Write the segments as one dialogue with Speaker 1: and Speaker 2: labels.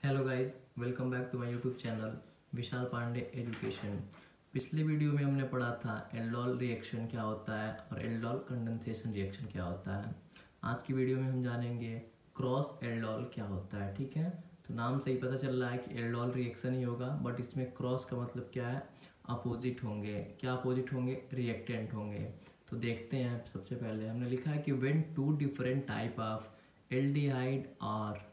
Speaker 1: Hello guys, welcome back to my YouTube channel Vishal Pandey education. पिछले video में हमने पढ़ा था एल्डोल रिएक्शन क्या होता है और एल्डोल कंडेंसेशन रिएक्शन क्या होता है। आज की वीडियो में हम जानेंगे क्रॉस एल्डोल क्या होता है। ठीक है, तो नाम से ही पता चल रहा है कि एल्डोल रिएक्शन ही होगा, बट इसमें क्रॉस का मतलब क्या है? अपोजिट होंगे। क्या अपोजिट होंगे? रिएक्टेंट होंगे। तो देखते हैं। सबसे पहले हमने लिखा है कि when two different type of aldehyde और,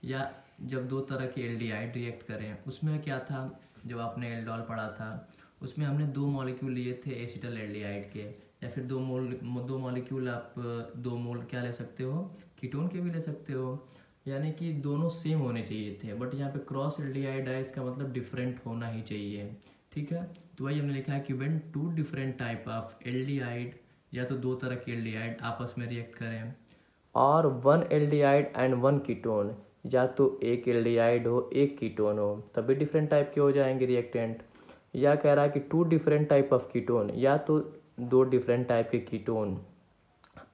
Speaker 1: या जब दो तरह के एल्डिहाइड रिएक्ट करें। उसमें क्या था, जब आपने एल्डोल पढ़ा था उसमें हमने दो मॉलिक्यूल लिए थे एसिटल एल्डिहाइड के, या फिर दो मॉलिक्यूल आप दो मोल क्या ले सकते हो, कीटोन के भी ले सकते हो, यानी कि दोनों सेम होने चाहिए थे। बट यहाँ पे क्रॉस एल्डिहाइड है, इसका मतलब डिफरेंट होना ही चाहिए। ठीक है, तो वही हमने लिखा है कि when two different type of aldehyde, या तो दो तरह के एल्डिहाइड आपस में रिएक्ट करें, और one aldehyde and one ketone, या तो एक एल्डिहाइड हो एक कीटोन हो, तभी डिफरेंट टाइप के हो जाएंगे रिएक्टेंट। या कह रहा है कि two different type of ketone, या तो दो डिफरेंट टाइप के ketone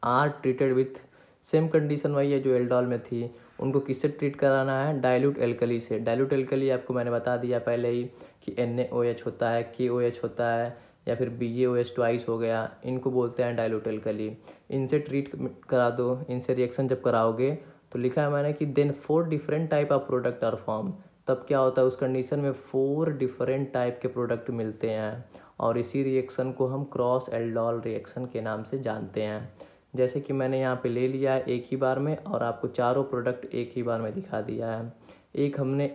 Speaker 1: are treated with same condition, वही है जो एल्डोल में थी। उनको किससे ट्रीट कराना है? डाइल्यूट एल्कली से। डाइल्यूट एल्कली आपको मैंने बता दिया पहले ही कि NaOH होता है, KOH होता है, या फिर BaOH ट्वाइस हो गया, इनको बोलते हैं डाइल्यूट एल्कली। इनसे ट्रीट करा दो। इनसे रिएक्शन जब कराओगे तो लिखा है मैंने कि then 4 different type of product are form. तब क्या होता है, उस कंडीशन में 4 डिफरेंट टाइप के प्रोडक्ट मिलते हैं, और इसी रिएक्शन को हम क्रॉस एल्डोल रिएक्शन के नाम से जानते हैं। जैसे कि मैंने यहाँ पे ले लिया है एक ही बार में, और आपको चारों प्रोडक्ट एक ही बार में दिखा दिया है। एक हमने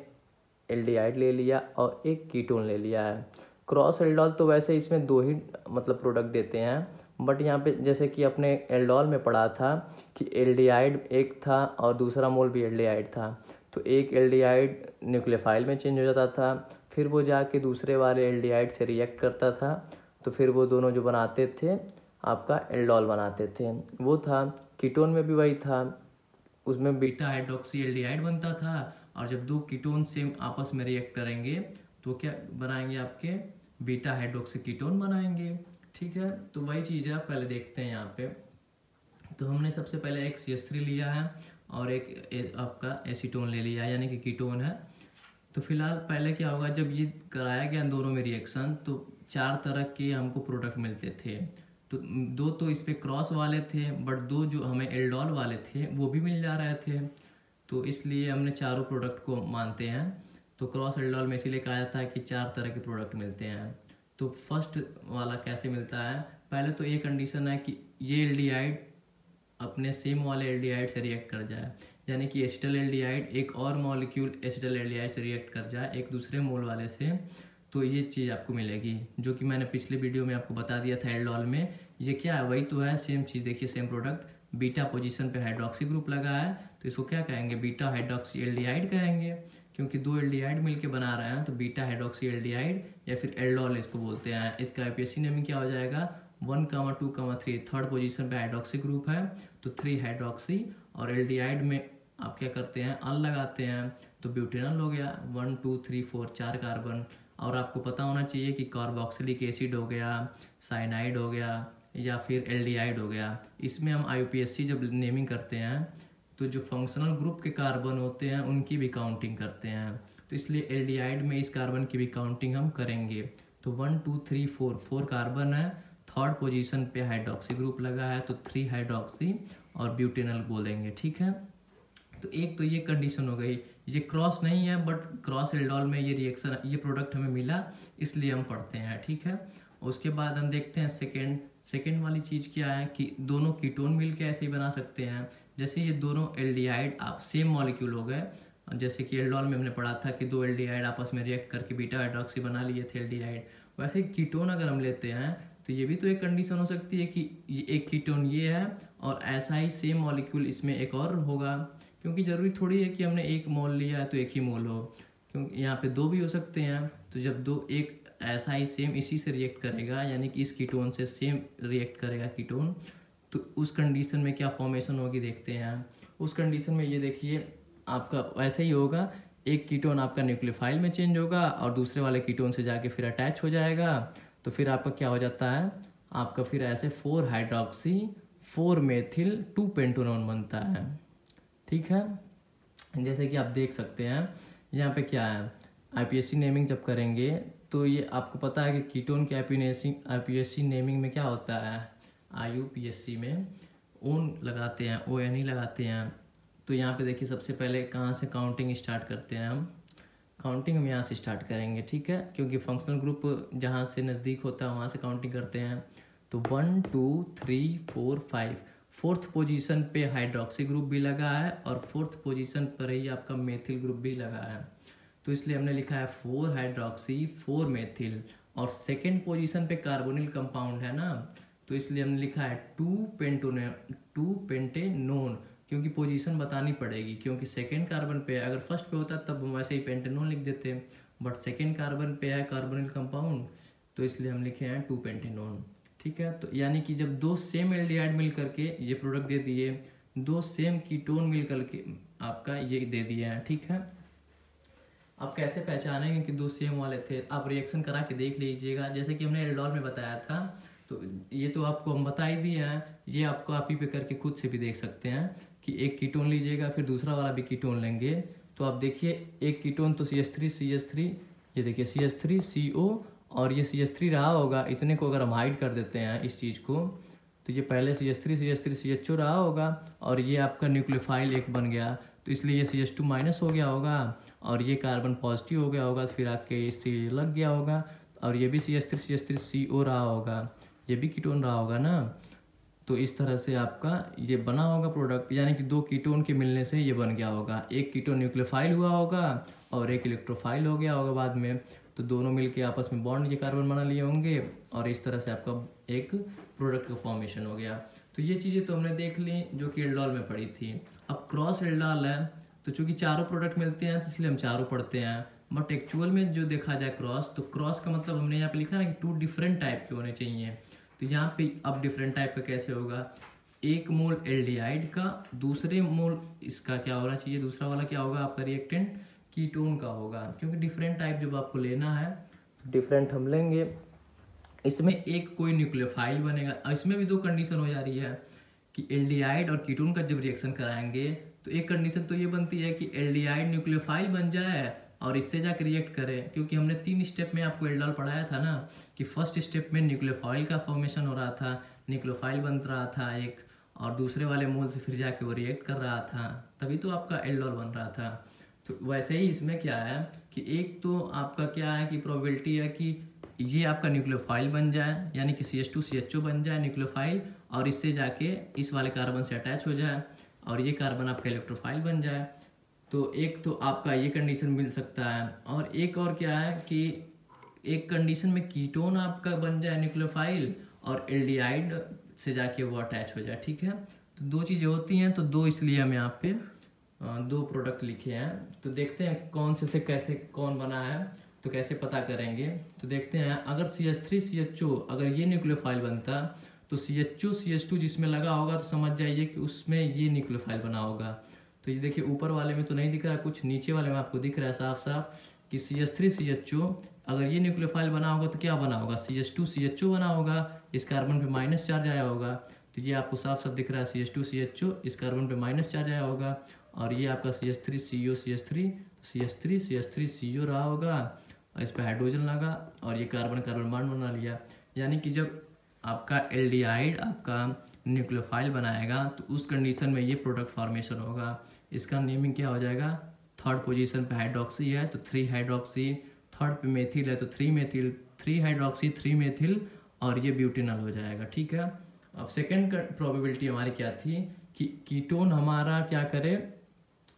Speaker 1: एल्डिहाइड ले लिया और एक कीटोन ले लिया है। क्रॉस एल्डोल तो वैसे इसमें दो ही मतलब प्रोडक्ट देते हैं, बट यहाँ पे जैसे कि अपने एल्डोल में पढ़ा था कि एल्डिहाइड एक था और दूसरा मोल भी एल्डिहाइड था। तो एक एल्डिहाइड न्यूक्लियोफाइल में चेंज हो जाता था, फिर वो जाके दूसरे वाले एल्डिहाइड से रिएक्ट करता था, तो फिर वो दोनों जो बनाते थे आपका एल्डोल बनाते थे। वो था। कीटोन में भी वही था, उसमें बीटा हाइड्रोक्सी एल्डिहाइड बनता था, और जब दो कीटोन सेम आपस में रिएक्ट करेंगे तो क्या बनाएंगे? आपके बीटा हाइड्रोक्सी कीटोन बनाएंगे। ठीक है, तो वही चीज़ है, पहले देखते हैं यहाँ पे। तो हमने सबसे पहले एक CH3 लिया है और एक आपका एसीटोन ले लिया है, यानी कि कीटोन है। तो फिलहाल पहले क्या होगा, जब ये कराया गया दोनों में रिएक्शन, तो 4 तरह के हमको प्रोडक्ट मिलते थे। तो दो तो इस पे क्रॉस वाले थे, बट दो जो हमें एल्डोल वाले थे वो भी मिल जा रहे थे। तो इसलिए हमने चारों प्रोडक्ट को मानते हैं। तो क्रॉस एल्डोल में इसीलिए कहा जाता है कि 4 तरह के प्रोडक्ट मिलते हैं। तो फर्स्ट वाला कैसे मिलता है? पहले तो ये कंडीशन है कि ये एल्डिहाइड अपने सेम वाले एल्डिहाइड से रिएक्ट कर जाए, यानी कि एसिटल एल्डिहाइड एक और मॉलिक्यूल एसिटल एल्डिहाइड से रिएक्ट कर जाए एक दूसरे मोल वाले से, तो ये चीज़ आपको मिलेगी, जो कि मैंने पिछले वीडियो में आपको बता दिया था एल्डोल में। ये क्या है? वही तो है, सेम चीज़। देखिए सेम प्रोडक्ट, बीटा पोजीशन पे हाइड्रोक्सी ग्रुप लगा है, तो इसको क्या कहेंगे? बीटा हाइड्रोक्सी एल्डिहाइड कहेंगे, क्योंकि दो एल्डिहाइड मिलकर बना रहे हैं। तो बीटा हाइड्रोक्सी एल्डिहाइड या फिर एल्डोल इसको बोलते हैं। इसका IUPAC नेमिंग क्या हो जाएगा? 1, 2, 3 थर्ड पोजीशन पे हाइड्रोक्सी ग्रुप है, तो 3 हाइड्रोक्सी। और एल्डिहाइड में आप क्या करते हैं? अल लगाते हैं, तो ब्यूटेनॉल हो गया। 1, 2, 3, 4 4 कार्बन। और आपको पता होना चाहिए कि कार्बोक्सिलिक एसिड हो गया, साइनाइड हो गया, या फिर एल्डिहाइड हो गया। इसमें हम IUPAC जब नेमिंग करते हैं तो जो फंक्शनल ग्रुप के कार्बन होते हैं उनकी भी काउंटिंग करते हैं। तो इसलिए एल्डिहाइड में इस कार्बन की भी काउंटिंग हम करेंगे। तो 1, 2, 3, 4 कार्बन है, थर्ड पोजीशन पे हाइड्रोक्सी ग्रुप लगा है, तो 3 हाइड्रोक्सी और ब्यूटेनॉल बोलेंगे। ठीक है, तो एक तो ये कंडीशन हो गई। ये क्रॉस नहीं है, बट क्रॉस एल्डोल में ये रिएक्शन, ये प्रोडक्ट हमें मिला, इसलिए हम पढ़ते हैं। ठीक है, उसके बाद हम देखते हैं सेकेंड वाली चीज़ क्या है कि दोनों कीटोन मिलके ऐसे ही बना सकते हैं। जैसे ये दोनों एल्डिहाइड आप सेम मॉलिक्यूल हो गए, जैसे कि एल्डोल में हमने पढ़ा था कि दो एल्डिहाइड आपस में रिएक्ट करके बीटा हाइड्रोक्सी बना लिए थे एल्डिहाइड। वैसे कीटोन अगर हम लेते हैं तो ये भी तो एक कंडीशन हो सकती है कि ये एक कीटोन ये है और ऐसा ही सेम मॉलिक्यूल इसमें एक और होगा, क्योंकि ज़रूरी थोड़ी है कि हमने एक मोल लिया है तो एक ही मोल हो, क्योंकि यहाँ पे दो भी हो सकते हैं। तो जब दो एक ऐसा ही सेम इसी से रिएक्ट करेगा, यानी कि इस कीटोन से सेम रिएक्ट करेगा कीटोन, तो उस कंडीशन में क्या फॉर्मेशन होगी देखते हैं। उस कंडीशन में ये देखिए आपका वैसे ही होगा, एक कीटोन आपका न्यूक्लियोफाइल में चेंज होगा और दूसरे वाले कीटोन से जाके फिर अटैच हो जाएगा, तो फिर आपका क्या हो जाता है? आपका फिर ऐसे 4 हाइड्रोक्सी 4 मेथिल 2 पेंटोनॉन बनता है। ठीक है, जैसे कि आप देख सकते हैं यहाँ पे क्या है, आईपीएससी नेमिंग जब करेंगे तो ये आपको पता है कि कीटोन के आईपीएससी नेमिंग में क्या होता है, आईयूपीएससी में ओन लगाते हैं, ओ एन ई लगाते हैं। तो यहाँ पे देखिए सबसे पहले कहाँ से काउंटिंग स्टार्ट करते हैं काउंटिंग हम यहाँ से स्टार्ट करेंगे, ठीक है, क्योंकि फंक्शनल ग्रुप जहाँ से नज़दीक होता है वहाँ से काउंटिंग करते हैं। तो 1 2 3 4 5, फोर्थ पोजीशन पे हाइड्रोक्सी ग्रुप भी लगा है और फोर्थ पोजीशन पर ही आपका मेथिल ग्रुप भी लगा है। तो इसलिए हमने लिखा है 4 हाइड्रोक्सी 4 मेथिल, और सेकेंड पोजीशन पे कार्बोनिल कंपाउंड है ना, तो इसलिए हमने लिखा है 2 पेंटेनोन, क्योंकि पोजीशन बतानी पड़ेगी, क्योंकि सेकेंड कार्बन पे है। अगर फर्स्ट पे होता तब हम वैसे ही पेंटेनोन लिख देते, बट सेकेंड कार्बन पे है कार्बोनिल कंपाउंड, तो इसलिए हम लिखे हैं 2 पेंटेनोन, ठीक है। तो यानी कि जब दो सेम एल्डिहाइड मिल करके ये प्रोडक्ट दे दिए, दो सेम कीटोन मिल करके आपका ये दे दिया है, ठीक है। आप कैसे पहचानेंगे कि दो सेम वाले थे, आप रिएक्शन करा के देख लीजिएगा, जैसे कि हमने एल्डोल में बताया था। तो ये तो आपको हम बता ही दिए हैं, ये आपको आप ही पे करके खुद से भी देख सकते हैं कि एक कीटोन लीजिएगा फिर दूसरा वाला भी कीटोन लेंगे, तो आप देखिए एक कीटोन तो CH3, ये देखिए CH3CO, और ये CH3 रहा होगा, इतने को अगर हम हाइड कर देते हैं इस चीज़ को, तो ये पहले CH3 CHO रहा होगा, और ये आपका न्यूक्लियोफाइल एक बन गया, तो इसलिए ये CH2 माइनस हो गया होगा, और ये कार्बन पॉजिटिव हो गया होगा, फिर आके इससे लग गया होगा, और ये भी CH3CO रहा होगा, ये भी कीटोन रहा होगा ना। तो इस तरह से आपका ये बना होगा प्रोडक्ट, यानी कि दो कीटोन के मिलने से ये बन गया होगा, एक कीटोन न्यूक्लियोफाइल हुआ होगा और एक इलेक्ट्रोफाइल हो गया होगा बाद में, तो दोनों मिलके आपस में बॉन्ड ये कार्बन बना लिए होंगे, और इस तरह से आपका एक प्रोडक्ट का फॉर्मेशन हो गया। तो ये चीज़ें तो हमने देख ली जो कि एल्डोल में पड़ी थी। अब क्रॉस एल्डोल है, तो चूंकि चारों प्रोडक्ट मिलते हैं तो इसलिए हम चारों पढ़ते हैं, बट एक्चुअल में जो देखा जाए क्रॉस, तो क्रॉस का मतलब हमने यहाँ पे लिखा ना कि 2 डिफरेंट टाइप के होने चाहिए। तो यहाँ पे अब डिफरेंट टाइप का कैसे होगा, एक मोल एल्डिहाइड का, दूसरे मोल इसका क्या होना चाहिए, दूसरा वाला क्या होगा आपका रिएक्टेंट कीटोन का होगा, क्योंकि डिफरेंट टाइप जब आपको लेना है तो डिफरेंट हम लेंगे। इसमें एक कोई न्यूक्लियोफाइल बनेगा, इसमें भी दो कंडीशन हो जा रही है कि एल्डिहाइड और कीटोन का जब रिएक्शन कराएंगे तो एक कंडीशन तो ये बनती है कि एल्डिहाइड न्यूक्लियोफाइल बन जाए और इससे जाकर रिएक्ट करे, क्योंकि हमने 3 स्टेप में आपको एल्डोल पढ़ाया था ना, कि फर्स्ट स्टेप में न्यूक्लियोफाइल का फॉर्मेशन हो रहा था, न्यूक्लियोफाइल बन रहा था एक, और दूसरे वाले मोल से फिर जाके वो रिएक्ट कर रहा था, तभी तो आपका एल्डोल बन रहा था। तो वैसे ही इसमें क्या है कि एक तो आपका क्या है कि प्रोबेबिलिटी है कि ये आपका न्यूक्लियोफाइल बन जाए, यानी कि CH2CHO बन जाए न्यूक्लियोफाइल, और इससे जाके इस वाले कार्बन से अटैच हो जाए और ये कार्बन आपका इलेक्ट्रोफाइल बन जाए। तो एक तो आपका ये कंडीशन मिल सकता है, और एक और क्या है कि एक कंडीशन में कीटोन आपका बन जाए न्यूक्लियोफाइल और एल्डिहाइड से जाके वो अटैच हो जाए, ठीक है। तो दो चीज़ें होती हैं, तो दो इसलिए हम यहाँ पे दो प्रोडक्ट लिखे हैं। तो देखते हैं कौन से कैसे कौन बना है, तो कैसे पता करेंगे। तो देखते हैं, अगर CH3CHO अगर ये न्यूक्लियोफाइल बनता तो CHO CH2 जिसमें लगा होगा तो समझ जाइए कि उसमें ये न्यूक्लियोफाइल बना होगा। तो ये देखिए ऊपर वाले में तो नहीं दिख रहा कुछ, नीचे वाले में आपको दिख रहा है साफ साफ कि CH3CHO अगर ये न्यूक्लियोफाइल बना होगा तो क्या बना होगा, CH2CHO बना होगा, इस कार्बन पे माइनस चार्ज आया होगा। तो ये आपको साफ साफ दिख रहा है CH2CHO, इस कार्बन पे माइनस चार्ज आया होगा, और ये आपका CH3CO CH3 रहा होगा, और इस पर हाइड्रोजन लगा और ये कार्बन कार्बन बॉन्ड बना लिया। यानी कि जब आपका एल्डिहाइड आपका न्यूक्लियोफाइल बनाएगा तो उस कंडीशन में ये प्रोडक्ट फॉर्मेशन होगा। इसका नेमिंग क्या हो जाएगा, थर्ड पोजीशन पे हाइड्रोक्सी है तो 3 हाइड्रोक्सी, थर्ड पे मेथिल है तो 3 मेथिल, 3 हाइड्रोक्सी 3 मेथिल, और ये ब्यूटेनॉल हो जाएगा, ठीक है। अब सेकेंड प्रोबेबिलिटी हमारी क्या थी कि कीटोन हमारा क्या करे,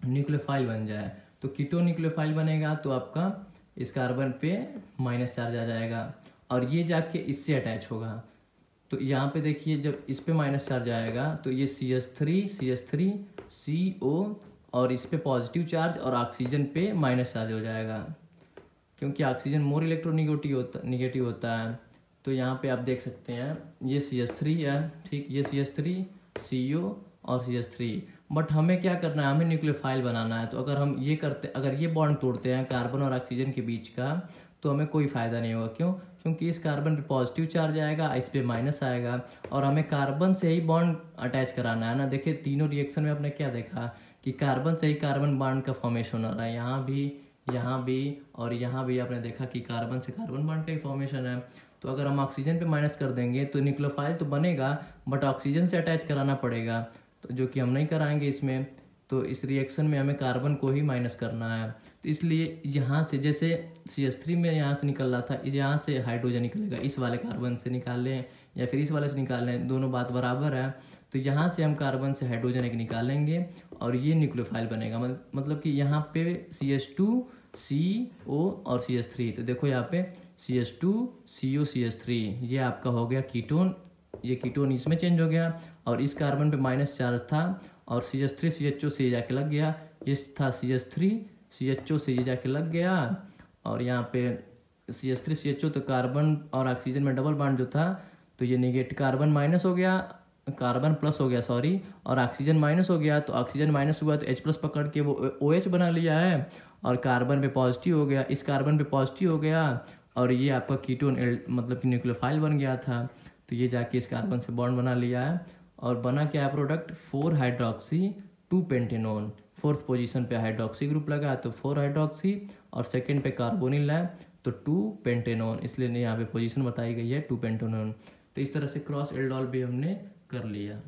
Speaker 1: न्यूक्लियोफाइल बन जाए। तो कीटोन न्यूक्लियोफाइल बनेगा तो आपका इस कार्बन पे माइनस चार्ज आ जाएगा और ये जाके इससे अटैच होगा। तो यहाँ पे देखिए जब इस पे माइनस चार्ज आएगा तो ये CH3 CO और इस पे पॉजिटिव चार्ज और ऑक्सीजन पे माइनस चार्ज हो जाएगा, क्योंकि ऑक्सीजन मोर इलेक्ट्रोनिगेटिव होता है। तो यहाँ पे आप देख सकते हैं ये CH3 है, ठीक, ये CH3 CO और CH3, बट हमें क्या करना है, हमें न्यूक्लियोफाइल बनाना है। तो अगर हम ये करते, अगर ये बॉन्ड तोड़ते हैं कार्बन और ऑक्सीजन के बीच का, तो हमें कोई फ़ायदा नहीं होगा। क्यों, क्योंकि इस कार्बन पे पॉजिटिव चार्ज आएगा, इस पे माइनस आएगा, और हमें कार्बन से ही बॉन्ड अटैच कराना है ना। देखिए तीनों रिएक्शन में आपने क्या देखा कि कार्बन से ही कार्बन बॉन्ड का फॉर्मेशन हो रहा है, यहाँ भी, यहाँ भी और यहाँ भी आपने देखा कि कार्बन से कार्बन बॉन्ड का ही फॉर्मेशन है। तो अगर हम ऑक्सीजन पे माइनस कर देंगे तो न्यूक्लियोफाइल तो बनेगा बट ऑक्सीजन से अटैच कराना पड़ेगा, तो जो कि हम नहीं कराएंगे इसमें। तो इस रिएक्शन में हमें कार्बन को ही माइनस करना है। तो इसलिए यहाँ से जैसे CH3 में यहाँ से निकल रहा था, यहाँ से हाइड्रोजन निकलेगा, इस वाले कार्बन से निकाल लें या फिर इस वाले से निकाल लें, दोनों बात बराबर है। तो यहाँ से हम कार्बन से हाइड्रोजन एक निकालेंगे और ये न्यूक्लियोफाइल बनेगा। मतलब कि यहाँ पे CH2 CO और CH3। तो देखो यहाँ पे CH2 CO CH3 ये आपका हो गया कीटोन। ये कीटोन इसमें चेंज हो गया और इस कार्बन पे माइनस चार्ज था और CH3 CHO से ये जाके लग गया। ये था CH3 CHO से ये जाके लग गया और यहाँ पे CH3 CHO तो कार्बन और ऑक्सीजन में डबल बॉन्ड जो था, तो ये नेगेटिव कार्बन माइनस हो गया, कार्बन प्लस हो गया सॉरी, और ऑक्सीजन माइनस हो गया। तो ऑक्सीजन माइनस हुआ तो H+ पकड़ के वो OH बना लिया है और कार्बन पे पॉजिटिव हो गया, इस कार्बन पे पॉजिटिव हो गया और ये आपका कीटोन मतलब कि न्यूक्लियोफाइल बन गया था। तो ये जाके इस कार्बन से बॉन्ड बना लिया है और बना क्या है product 4 hydroxy 2 pentanone. Fourth position पे हाइड्रोक्सी ग्रुप लगा तो 4 हाइड्रोक्सी और सेकंड पे कार्बोनिल है तो 2 पेंटेनोन, इसलिए यहाँ पे पोजीशन बताई गई है 2 पेंटेनोन। तो इस तरह से क्रॉस एल्डोल भी हमने कर लिया।